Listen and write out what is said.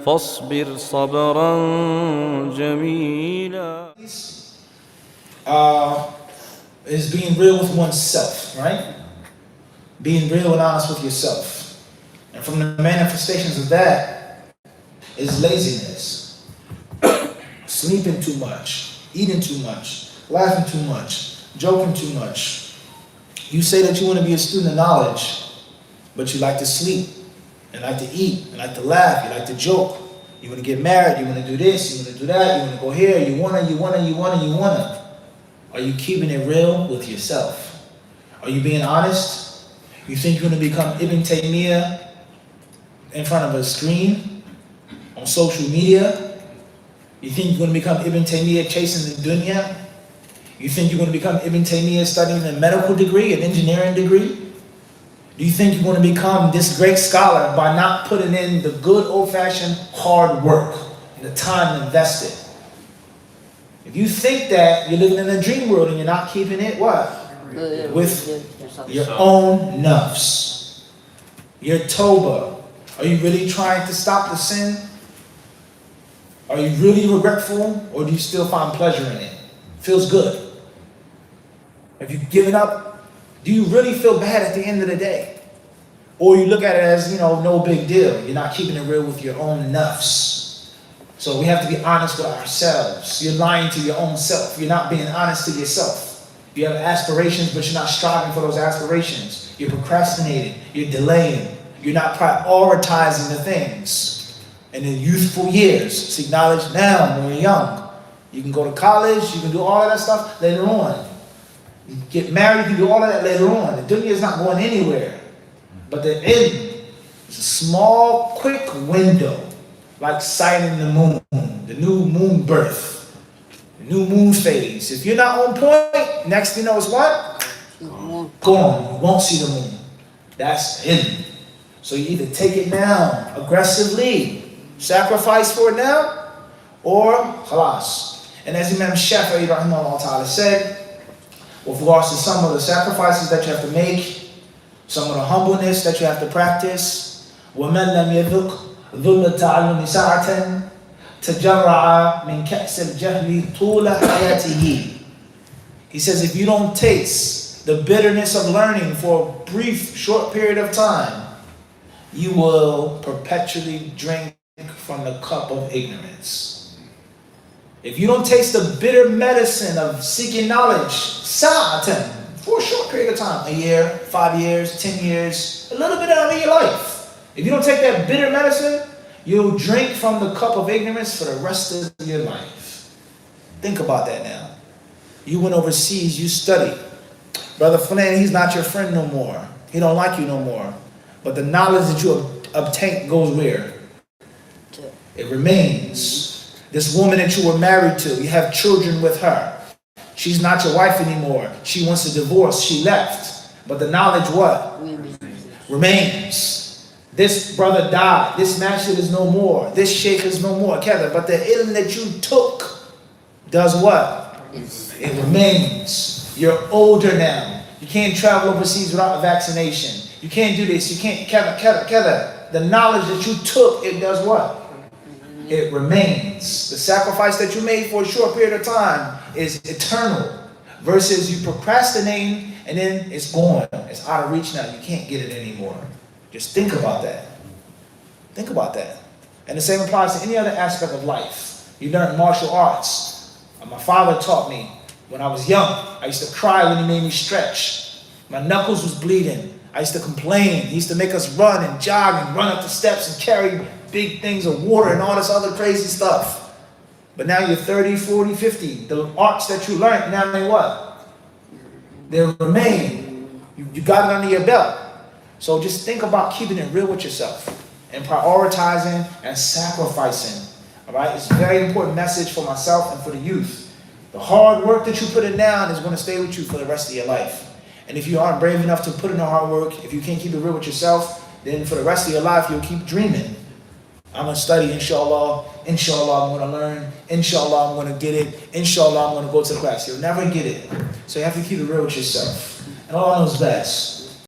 فاصبر صبرا جميلا. Is being real with oneself, right? Being real and honest with yourself. And from the manifestations of that is laziness. Sleeping too much, eating too much, laughing too much, joking too much. You say that you want to be a student of knowledge, but you like to sleep, and like to eat, and like to laugh, you like to joke. You want to get married, you want to do this, you want to do that, you want to go here, you wanna. Are you keeping it real with yourself? Are you being honest? You think you're going to become Ibn Taymiyyah in front of a screen on social media? You think you're going to become Ibn Taymiyyah chasing the dunya? You think you're going to become Ibn Taymiyyah studying a medical degree, an engineering degree? Do you think you're going to become this great scholar by not putting in the good old-fashioned hard work and the time invested? If you think that, you're living in a dream world and you're not keeping it, what? With your own nafs. Your tawbah. Are you really trying to stop the sin? Are you really regretful, or do you still find pleasure in it? Feels good. Have you given up? Do you really feel bad at the end of the day? Or you look at it as, no big deal. You're not keeping it real with your own nafs. So we have to be honest with ourselves. You're lying to your own self. You're not being honest to yourself. You have aspirations, but you're not striving for those aspirations. You're procrastinating. You're delaying. You're not prioritizing the things. And in youthful years, seek knowledge now when you're young. You can go to college. You can do all of that stuff later on. You get married. You can do all of that later on. The dunya is not going anywhere. But the ilm is a small, quick window. Like sighting the moon, the new moon birth, the new moon phase. If you're not on point, next thing you know is what? Gone. You won't see the moon. That's it. So you either take it now aggressively, sacrifice for it now, or khalas. And as Imam Shafi'i rahimahullah ta'ala said, with regards to some of the sacrifices that you have to make, some of the humbleness that you have to practice, وَمَنْ لَمْ يَذُقْ ذُلَّ التَّعَلُّمِ سَاعَةً تَجَرَّعَ مِنْ كَأْسِ الْجَهْلِ طُولَ حَيَاتِهِ. He says, if you don't taste the bitterness of learning for a brief, short period of time, you will perpetually drink from the cup of ignorance. If you don't taste the bitter medicine of seeking knowledge, sa'atan, for a short period of time, a year, 5 years, 10 years, a little bit out of your life. If you don't take that bitter medicine, you'll drink from the cup of ignorance for the rest of your life. Think about that now. You went overseas, you studied. Brother Flan, he's not your friend no more. He don't like you no more. But the knowledge that you obtained goes where? It remains. This woman that you were married to, you have children with her. She's not your wife anymore. She wants a divorce. She left. But the knowledge what? Remains. This brother died. This masjid is no more. This sheikh is no more. But the ilm that you took does what? It remains. You're older now. You can't travel overseas without a vaccination. You can't do this. You can't. The knowledge that you took, it does what? It remains. The sacrifice that you made for a short period of time is eternal. Versus you procrastinating and then it's gone. It's out of reach now. You can't get it anymore. Just think about that. Think about that. And the same applies to any other aspect of life. You learn martial arts. My father taught me when I was young. I used to cry when he made me stretch. My knuckles was bleeding. I used to complain. He used to make us run and jog and run up the steps and carry big things of water and all this other crazy stuff. But now you're 30, 40, 50. The arts that you learned, now they what? They remain. You got it under your belt. So just think about keeping it real with yourself and prioritizing and sacrificing. All right? It's a very important message for myself and for the youth. The hard work that you put in now is going to stay with you for the rest of your life. And if you aren't brave enough to put in the hard work, if you can't keep it real with yourself, then for the rest of your life, you'll keep dreaming. I'm going to study, inshaAllah. InshaAllah, I'm going to learn. InshaAllah, I'm going to get it. InshaAllah, I'm going to go to the class. You'll never get it. So you have to keep it real with yourself. And Allah knows best.